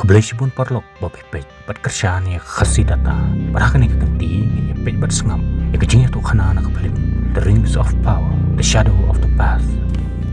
Kebelah pun parlok bapepet bat kerjaan ya khasi data. Bahkan yang keganti ya pet bat sengam. Ya kecingnya tu khana nak kebelim. The rings of power, the shadow of the past.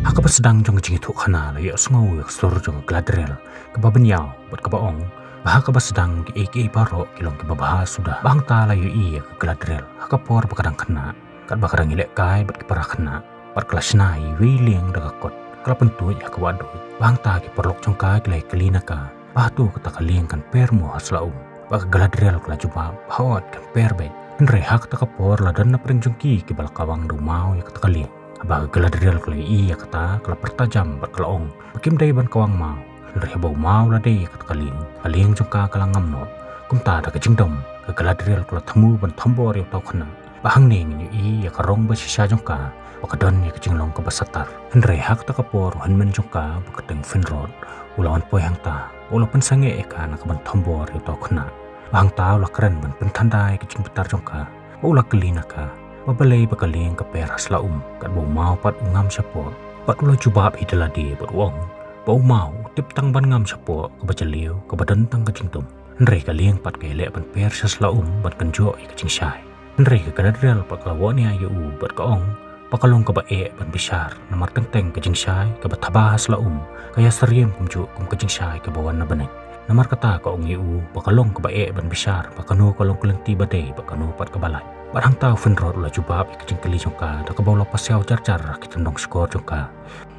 Haka bat sedang jong kecingnya tu khana la ya sengau ya sur jong Galadriel. Kebabenyau bat kebaong. Bahaka bat sedang ki eki parok kilong kebabah sudah. Bang ta la ya iya ke Galadriel. Haka por bakadang kena. Kat bakadang ilek kai bat kepara kena. Bat kelas nai wiliang dagakot. Kalau pentuj ya kewadu. Bang ta ki parlok jong kai kelai kelinaka. Bahtu kata kalian kan permu haslau. Baka Galadriel kala jumpa bahawat kan perbet. Nrehak tak kapor ladan na perinjungki ke balakawang dumau ya kata kalian. Baka Galadriel kala iya kata kala pertajam berkalaong. Bakim day ban kawang mau. Nreh bau mau ladai ya kata kalian. Kalian jungka kala ngamno. Kumta ada kejingdom. Ke Galadriel kala temu ban tombor ya tau kena. Bahang ning iya ya karong basisya jungka. Baka don ya kejinglong ke basatar. Nrehak tak kapor hanmen jungka bakadeng Finrod. Ulawan poy hang ta. Ula pensange eka nak ban tombor yu tau kena. Bahang tau lah keren ban pentandai kecing betar jongka. Ula kelina ka. Babalai bakaling ke peras la kat bau mau pat ungam syapo. Pat ula jubab hidaladi bat wong. Bau mau tip tang ban ngam syapo ke baca liu ke badan tang kecing tum. Nrei kaling pat ke elek ban persas la ban kenjo i kecing syai. Nrei ke Galadriel pat kalawani ayu bat kaong. Pakalong ke bae ban besar namar teng-teng kecing syai ke batabahas la kaya seriem kumju kum kecing syai ke bawan na banek. Namar kata ka ong iu pakalong ke bae ban besar pakanu kalong kelenti badai pakanu pat ke balai. Barang tau Finrod ula jubab kecing keli jongka da ke bawla pasiau jar-jar kita ndong skor jongka.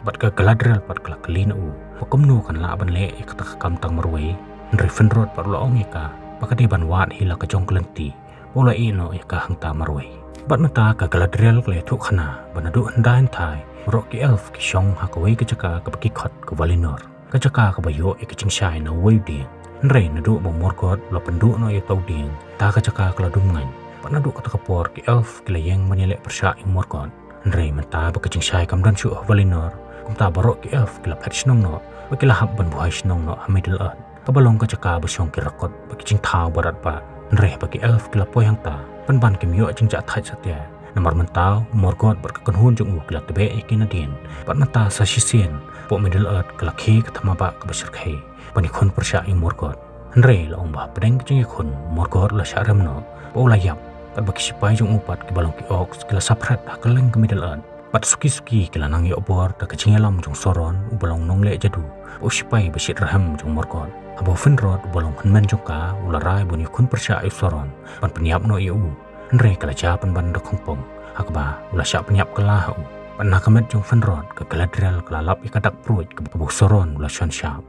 Bat ke Galadriel pat kela keli na pakumnu kan la ban le kata kam tang marwei. Nri Finrod pat ula ong ika pakadi ban wat hila ke jong kelenti. Bola ino ika hang ta marwei. Bat mata ke Galadriel kele tu khana banadu hendain thai rok ki elf ki shong hakawai ke jaka ke bakikot ke Valinor ke jaka ke bayo e kecing syai na wei ding nrei nadu bo morgot lo pendu no e tau ding ta ke jaka ke ladum ngan bat nadu ke takapor ki elf ki layeng menyelek persya ing morgot nrei mata be kecing syai kam dan syu Valinor kum ta barok ki elf ki la phet snong no be ki la hab ban buai snong no Middle Earth ke balong ke jaka be shong ki rakot be kecing thau barat ba nrei be ki elf ki la poy hang ta ban kemyo jing ja thai satya namar mentau morgot berkekenhun jung uklat tebe ikin adin pat mata sa sisien po Middle Earth kelakhi kathama ba ke besarkhe panikon persya ing morgot nre la omba pedeng jing ikun morgot la syaramno po layap pat baki sipai jung upat ke balong ki ox kila saprat hakeleng ke Middle Earth pat suki-suki kila nang yo bor ta kecing alam jung soron u balong nongle jadu po sipai besit raham jung morgot abo Finrod balong henmen jungka ularai buni kun persya ing soron pan peniap no iu nrei kala japan ban dok hongpong hakba ula syak peniap kala hu pan nakamet jung Finrod ke Galadriel kala lap ikadak pruit ke babu soron ula syan syap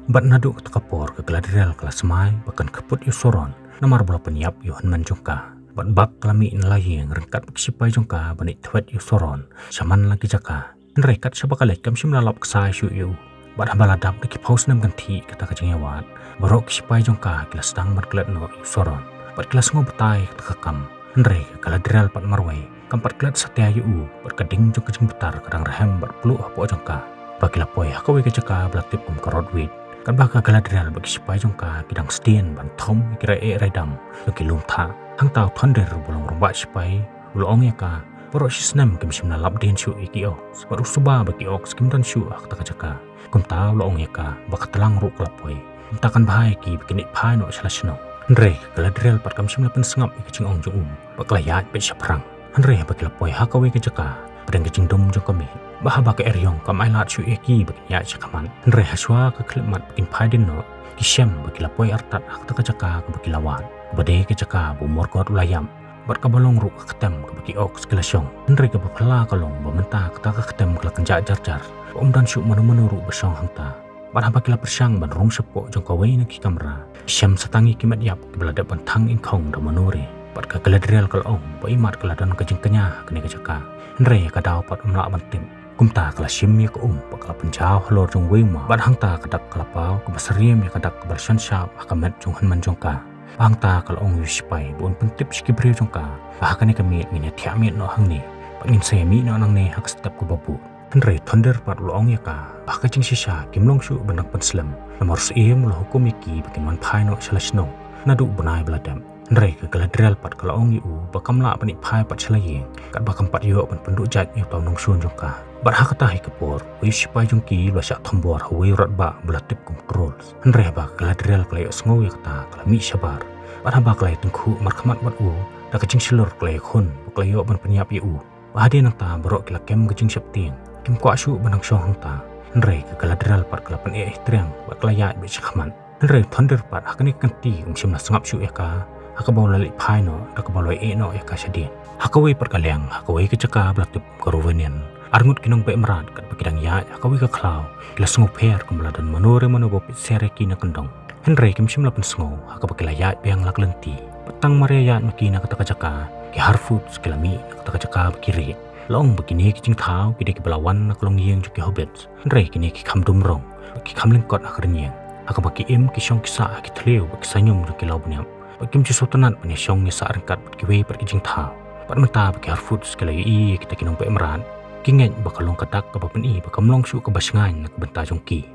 bat nadu ke takapor ke Galadriel kala semai bakan keput yu soron namar bula peniap yu henmen jungka bat bak kelami in layeng rengkat sipai jungka banik twet yu soron syaman lagi jaka nrei kat syabakalet kam simlalap kesai syu yu bat habaladap deki paus nam ganti kata kacing yawat barok sipai jongka kila sedang berkelat no soron bat kelas ngobetai kata kam nrei Galadriel pat marwai kampat kelat satya yu berkeding jong kecing betar kadang rahem berpelu hapo jongka bakila poi hakawi kecaka belatip karotwit kan baka Galadriel bagi sipai jongka kidang stien ban thom kira raidam bagi lum tha hang tau thunder bolong romba sipai ulong yaka Poro sisnem kem simna lap den syu iki ox baru suba bagi ox kim dan syu ak takajaka kum tau lo ong yaka bak telang ru klapoi takan bahai ki bikin phai no salasno nre Galadriel pat kam simna pen sengap ikicing ong jung bak layat pe saprang nre bak lapoi hakawi kejaka pedang kecing dom jong kami bah bak eryong kam ailat syu iki bikin ya chakaman nre haswa ke klemat bikin phai den no kisem bak lapoi artat ak takajaka ke bak lawan bade kejaka bu morgot ulayam bat kabalong ru ketem ke bagi ox kelasyong nre ke bapala kalong bamenta kata ketem kela kenja jar-jar dan syuk menu-menu ru besyong hangta bat haba kila persyang ban rong sepok jong kawai na ki kamera syam satangi kimat yap ke belada bantang ingkong da menure bat ke Galadriel kalong ba imat keladan kejeng kenyah kene kejaka nre ka daw pat umla bantim kumta kala syim ya ke bakala penjau halor jong wema bat hangta kadak kalapau ke basariem ya kadak ke bersyan syap akamet jong hanman jongka Angta kalau ong yuspai bon pentip skibre jongka bahkan kami ngine tiamit no hangni pangin semi no nang ne hak step ku babu nre thunder pat lo ong yaka bahkan jing sisa kimlong syu benak penslam nomor seim lo hukum iki bikin man phai no salasno nadu benai bladam Nrei ke Galadriel pat kalaong yu bakam la panik pai pat selayeng kat bakam pat yo pan penduk jak yu tau nong sun jongka bat hakata hi kapor wi sipai jongki lo syak thombor hawi rat ba belatip kontrol Nrei ba Galadriel klay sngo ya kata kalami sabar bat haba klay tengku markhamat bat u da kacing silur klay khun klay yo ban penyap yu ba hadi nang ta barok kila kem kacing septing kem kwa shu banang shong hang ta Nrei ke Galadriel pat kalapan triang bat klaya bi sakhaman Nrei thunder pat hakani kanti simna sangap shu eka hakabaw lalik pai no hakabaw loy no eka sadin hakawi perkaliang hakawi kecaka belatip koruvenian arngut kinong pe merat kat pakidang ya hakawi ka klau kila sengu per kumladan manore manobopit sereki na kendong Nrei kim sim lapan sengu hakabakila ya peang lak lenti petang maria ya makina kata kacaka ki harfut skilami kata kacaka bakiri long begini kicing thau kide ki belawan nak long yeng juki hobbits Nrei kini ki kham dumrong ki kham lingkot akhirnya hakabaki im ki syong kisa ki thleu ki sanyum juki lau bunyam Bakim ci sultanat punya syong ni saat rengkat berkiwe berkijing tau. Pat menta bagi harfut sekali i kita kinong pe meran. Kinget bakal long katak ke bapen i bakal melong su ke basengan nak benta jongki.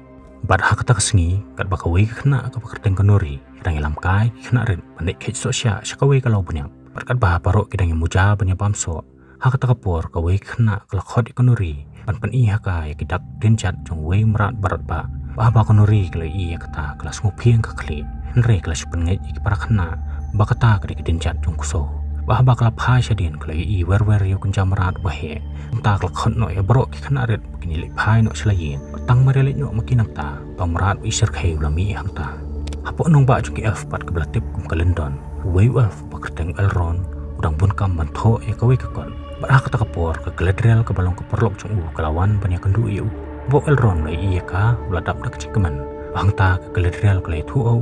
Bat hak kata kesengi kat bakal wei kena ke pakerteng kanori. Kidang ilam kai kena red pandai kait sosya syakawe kalau punya. Pat kat bah parok kidang yang muja punya bamso. Hak kata kapor ke wei kena ke lakhot kanori. Pan i haka ya kidak denjat jong wei merat barat ba. Bah kanori kalau i kata kelas ngopieng ke kli. Nrei kelas penget iki para kena bakata ke denjat jong kuso. Bah bakal phai sadin kalau i wer yo kunjam merat bahe. Entah kalau khot no ya barok ki kena red begini lek phai no selayin. Tang marelik no makinam ta tang merat isir khai ulami hang ta. Hapo nong ba juki elf pat ke belatip kum ke London. Wei elf pakerteng Elrond udang bun kam banto ya kawe ke kon. Barah kata kapor ke Galadriel ke balong ke perlok jong kelawan banyak kendu iu. Bo Elrond lai iya ka uladap dak cikeman. Hang ta ke Galadriel ke lai thu au.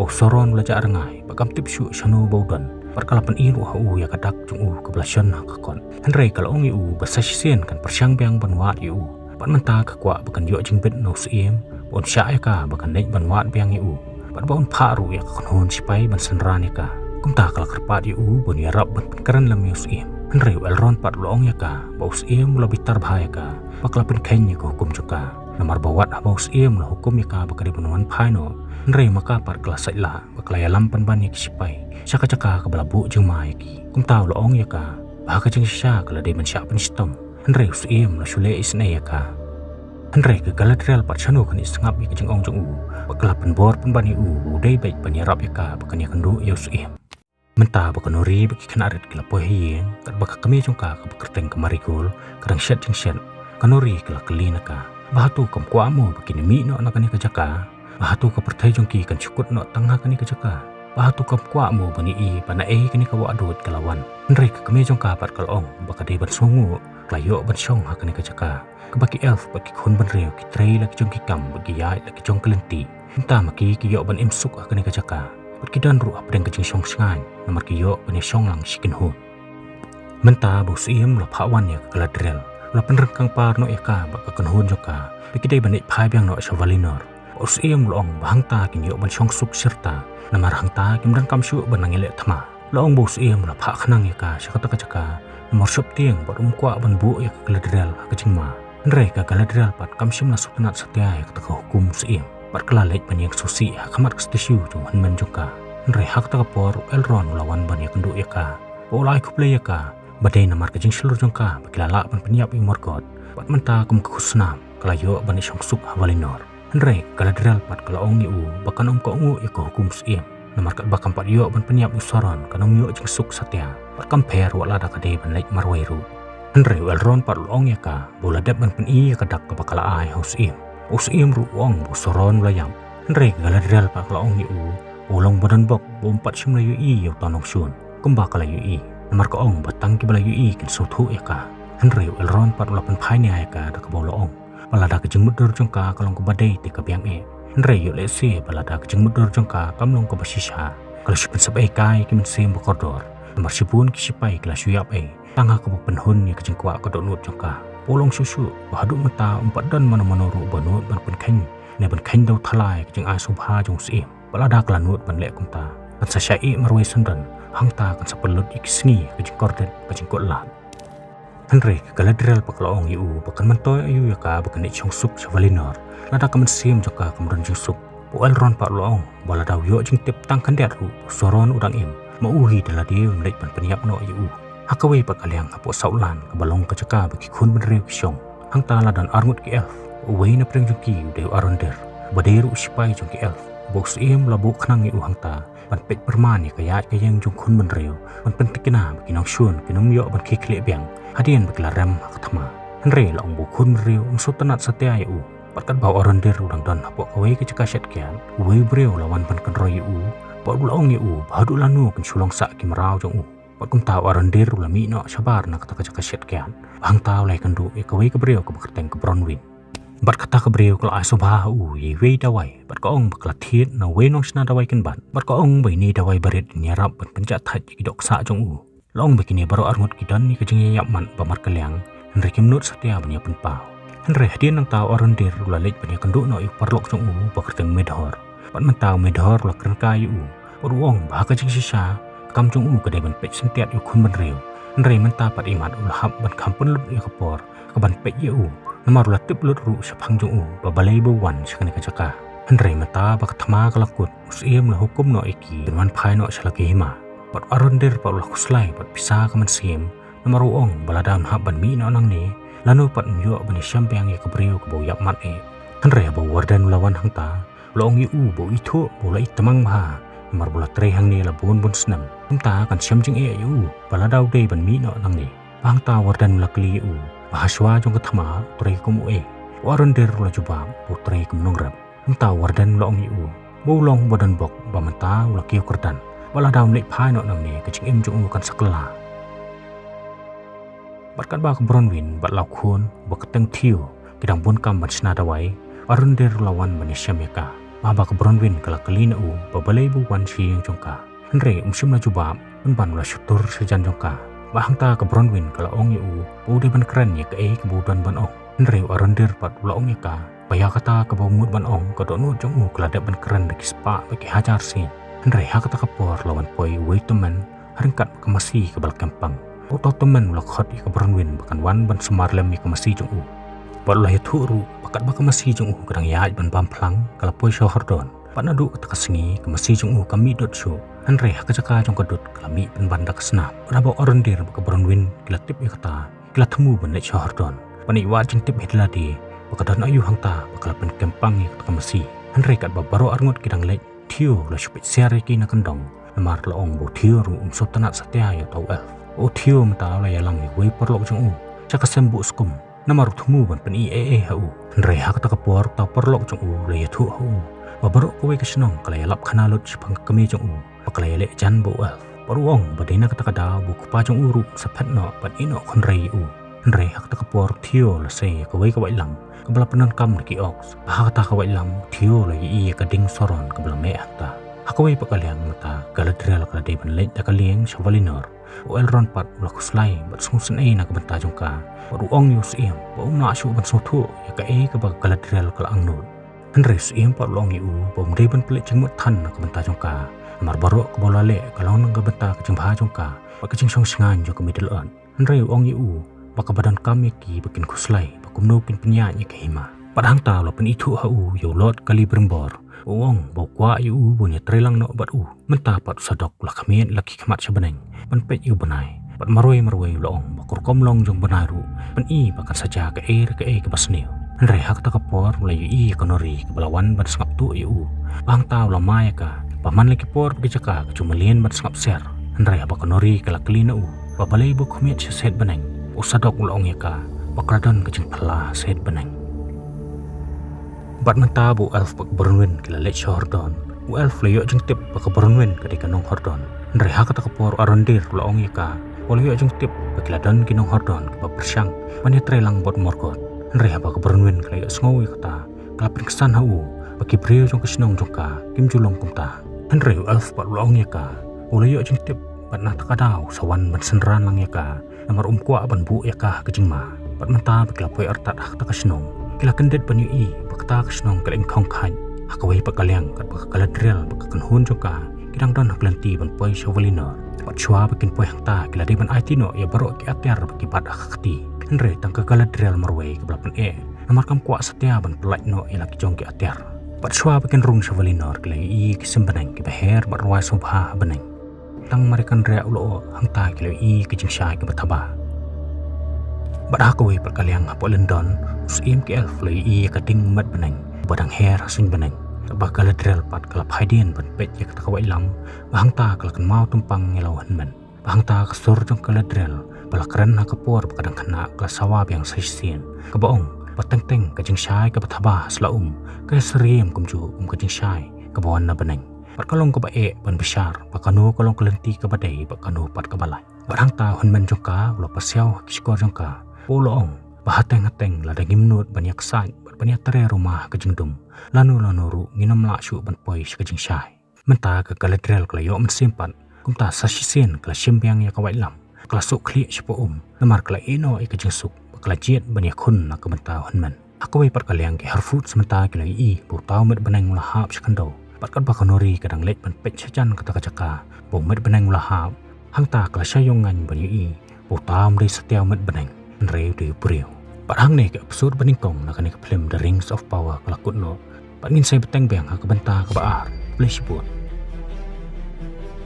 Bo soron ulaja arangai bakam tip syu shanu baudan. Perkalapan iru hau ya kadak jong ke belasyon ke kon. Nrei kalau ong iu bersasisen kan persyang biang banwat iu. Pat menta ke kwa bakan yo jingbet no siem. Bon sya ya ka bakan nek banwat biang iu. Pat baun paru ya konhon sipai ban senran ya ka. Kumta kala kerpat iu bon ya rap ban penkaran lam yo siem. Nrei Elrond pat loong ya ka. Bau siem mula bitar bahaya ka. Bakalapin kenya ke hukum juga. Namar bawat bau siem la hukum ya ka bakari banuan paino. Nrei maka par kelas saila baklaya lampan ban ya kisipai. Syaka-caka ke balabu jeng mai ki. Kumta loong ya ka. Bahaka jeng sya kala de ban sya penistom. Nrei siem la shule isne ya ka. Nrei ke Galadriel pat shanu kan isngap ya ke jeng ong jeng u. Bakalapan bor pun ban ya u. Udai baik ban ya rap ya ka bakan ya kendu ya siem. Menta bakanori bagi kena arit kila pohien kat baka kami jongka ke bekerteng ke marigol kadang syat jeng syat kanori kila keli naka bahatu kam kuamu bagi nemi no nakani kejaka bahatu ke pertai jongki kan syukut no tangha kani kejaka bahatu kam kuamu bani i pana kani kawa adut kelawan Nrei ke kami jongka pat kalong baka de ban songu klayo ban syong hakani kejaka ke baki elf bagi khun ban reo ki trei lagi jongki kam bagi yai lagi jong kelenti entah maki ki yo ban imsuk hakani kejaka Perkidan ruh apa yang kecing syong sengai nomor kiyo punya syong lang sikin hu. Menta bau siem la pawan ya ke Galadriel. La penerkang par no eka baka kenhun joka. Pikidai banik pai biang no sa Valinor. Bau siem loong bahang ta kin yo ban syong suk serta. Namar hang ta kim dan kam syu ban ngilek thama. Loong bau siem la pa khnang ya ka sa kata kacaka. Nomor syup tiang bat kwa ban bu ya ke Galadriel kecing ma. Nrei ke Galadriel pat kam sim la sultanat setia ya ke hukum siem. Berkelalek banyak susi kamat kestisiu jong hanman jongka. Nrei hak takapor Elrond lawan banyak kenduk ya ka. Olai kuplay ya ka. Badai namar kejing seluruh jongka bakilala ban penyap ing morgot. Pat menta kum kekusnam kalayo banyak syongsuk Valinor. Nrei Galadriel pat kalaong ni u bakan ka ungu ya ke hukum siem. Namar kat bakam pat yo ban penyap usaron kanong yo jeng suk satya. Pat kamper walada kadai ban laik marwairu. Nrei Elrond pat loong ya ka. Boladap ban peni ya kadak ke bakala ai haus siem. Usim ruang busoron layam. Nrei Galadriel pak laong ni u. Ulong badan bok bompat sim layu i yau tanong sun. Kumbak layu i. Namar kaong batang ki balayu i kin suthu ya ka. Nrei Elrond pat ulapan pai ni ya ka dak baw laong. Balada kejeng mudur jongka kalong ke badai ti ka biang e. Nrei yu lese balada kejeng mudur jongka kamlong ke basisha. Kalau sipen sabai kai ki mensem bokordor. Namar sipun ki sipai kelas yap e. Tangha ke penhun ya kejeng kwa ke donut jongka. Polong susu bahaduk mata empat dan mana-mana ru banut ban penkheng ne ban kheng dau thalai jeng asubha jong si balada klanut ban lek kumta kan sasyai marwai sandan hangta kan sapelut ikisni jeng kordet jeng kotlat Nrei Galadriel paklaong yu bakan mentoy ayu ya ka bakan nek chongsuk sa Valinor lada ka mensim joka kemudian jusuk po Elrond paklaong balada yo jeng tip tang kandet ru soron udang im mauhi dala dia mlek ban peniap no yu hakawe pakaliang hapo saulan ke balong ke caka bagi kun benreu kyong hang tala dan arngut ki elf uwei na preng jungki de aronder baderu sipai jungki elf box em labu khnang yu hang ta ban pet permani kaya kayang jung kun benreu ban pentikina bagi nong shun kinong yo ban kikle biang hadian bagi ram hakatama henre la ong bu kun benreu so tanat satia yu patkat bau aronder udang don hapo kawei ke caka set kian uwei breu lawan ban kendroi yu Pak ong yu bahadu lanu kan sulong sak ki marau jong u pat kum taw arandir ula mi no sabar na kata kaca kaset kian bang taw lai kan du e kawai ke breu ke bekerteng ke bronwin bat kata ke breu kala asobha u ye wei dawai bat ka ong bakla thiet na wei nong sna dawai kan ban bat ka ong bai ni dawai baret ni rap ban pencak thaj ki dok sa jong u long begini baru arngut ki dan ni ke jing yap man ba mar kaliang henre kim nut satia banya pen pau henre hadian nang taw arandir ula lek banya kan du no i parlok jong u bekerteng medhor pat mentau medhor la kren kayu uruong bahaka jing sisa kam jung u kedai ban pek sentiat yu kun ban reu nrei menta pat imat ulhab ban kampun lut ya kapor ka ban pek yu namar la tip lut ru sapang jung u babalai bo wan sakane ka jaka nrei menta bak thama kalakut usiem la hukum no iki ban phai no salaki hima pat arondir pa ulah kuslai pat pisa ka man siem namar uong baladan hab ban mi no nang ni lanu pat nyo ban syampiang ya kabreu ka bo yap mat e nrei bo wardan lawan hangta Long yu bo itu bola itamang ma mar bola tre hang ni la bon snam tumta kan siam jing e yu bala daw dei ban mi no nang ni bang ta wardan la kli yu bahaswa jong ka thama tre kum e waron der la juba bo tre kum nong rap tumta wardan long yu bo long bodan bok ba mata la kiu kerdan bala daw nek phai no nang ni ka jing em jong kan sakla bat kan ba ka bronwin bat law khun ba ka teng thiu kidang bon kam bat sna dawai waron der lawan ban siam ya Maba ke bronwin kala kalina u babalai bu wan siang jongka henre umsim la jubab ban la syutur sejan jongka bahang ta ke bronwin kala ong u bu de ban keren ya ke kebudan ban ong henre arandir pat ula ong ya ka baya kata ke bau mut ban ong ke donu jong u kala de ban keren de kispa bagi hajar sin henre ha kata kapor lawan poi wei teman haringkat ke masih ke bal kampang auto teman ula khot ke bronwin bakan wan ban semar lem ke masih jong u Barulah ya turu, bakat baka masih jung kadang yaaj ban bamplang kala poi syo hordon. Pat nadu kata kasengi ke masih jung kami dot syo. Hanre haka jaka jong kadut kala mi ban banda kesnap. Rabo orondir baka bronwin kila tip ya kata. Kila temu ban lek syo hordon. Pani wa jing tip hidla di. Baka dan ayu hangta bakal pen kempang ya kata masih. Hanre kat babaro arngut kidang lek tio la syupit siare ki na kendong. Namar la ong bo tio ru so tanat satia ya tau elf. O tio mta la ya lang ya wei perlok jung Caka sembu skum. Namar tumu ban pen hau nrei hak ta kapor ta perlok jong u le thu hu babaru kowe ke senong kala ya lap khana lut sipang kami jong u pakala ya le jan bo al paruong badena kata kada bu pa jong u ru saphat no ban ino khonrei u nrei hak ta kapor thio la se kowe ka wai lam kabla penan kam ki ox hak ta ka wai lam thio la i ka ding soron kabla me ta hakawe pakaliang mata galadrial kala de ban le ta kalieng shavalinor o elron pat ula kuslai bat sungsen na kabanta jongka baru ong yus iem ba na shu ban sotu ya ka ka ba galadrial kala angnul henres iem pat long yu bom de ban pelik jengmut than na kabanta jongka mar baro ka bolale kalong nang kabanta ka jengba jongka ba ka jing song singan jo ka middle on henre ong yu ba ka badan kami ki bakin kuslai ba kumno pin penya nya ka hima padang ta lo pen itu hau yo lot kali brembor Uong bau kwa yu bunya trelang no bat menta pat sadok la khamien laki khamat sabeneng pan pet yu benai pat maroi long bakur komlong jong benaru pan i bakan saja ke ke basneu nrei hak ta kapor la yu i konori ke balawan ban sangap tu yu bang tau la mai ka paman laki por ke jaka ke cumelien ban sangap ser nrei ba konori ke la klina ba balai bu khmiet set beneng usadok long ya ka bakradan ke jeng phala set beneng Bat menta bu elf bak bernwin kila lek shordon. Bu elf leyok jeng tip bak bernwin ketika nong hordon. Nrei hak kata kapor arondir la ong yaka. Leyok jeng tip bak kila dan kinong hordon ke bak bersyang. Manya trelang bot morgot. Nrei hak bak bernwin kila yok sengawi kata. Kala perkesan hau baki brio jong kesenong jongka kim julong kumta. Nrei elf bak la ong yaka. Leyok jeng tip bat nata kadau sawan ban senran lang yaka. Namar kwa ban bu yaka ke jengma. Bat menta bak kila poi artat hak ta kesenong. Kila kendet banyu i bakta kesnong kaleng khong khan hakawai pakaliang kat bakaladrel bakakanhun joka kidang don haklanti ban poi shovalino pat chwa bakin poi hangta kila de ban aitino ya baro ki atyar baki bad hakati nre tangka kaladrel marwei ke belapan namar kam kwa satya ban pelaj no ya laki jong ki atyar pat chwa bakin rung shovalino kila i kisim banang ki beher marwai sobha banang tang marikan rea ulo hang ta kilo i ke jing syai ke bataba badah ko wi perkaliang apo London us MKL floi i ka ding mat beneng badang her sun beneng ba kala drel pat kala phaidien ban pet ye ka wai lam hang ta kala kan mau tumpang ngelau hanman hang ta ka sur jong kala drel bala kran ha ka por kadang khana kala sawab yang sisien ka baong pateng teng ka jing syai ka bataba slaum ka seriem kumju ka jing syai ka bawan na beneng pat kalong ka bae ban besar pakanu kalong kelenti ka badai pakanu pat ka balai barang ta hunman jong ka lo pasiau kiskor jong ka poloong bahateng-hateng lada gimnut banyak sai banyak tere rumah ka jingdum lanu ru nginam la shu ban poi ka jing syai menta ka kaladrel kala yo mensimpat kumta sasisen kala simbyang ya ka wai lam kala sok kli sipo namar kala ino ka jing suk kala jiet banyak khun na ka menta hunman aku wi pat kaliang ke harfut sementa kala i bu tau met beneng la hap skando pat kan bakanori kadang let ban pet sajan kata kacaka bu met beneng la hap hang ta kala sayongan ban i bu tau mri setiau met beneng reu de prio parang ne ke episode beningkong na kanik film The Rings of Power kala kutno pat ngin sai beteng beng ha ka benta ka baar please buat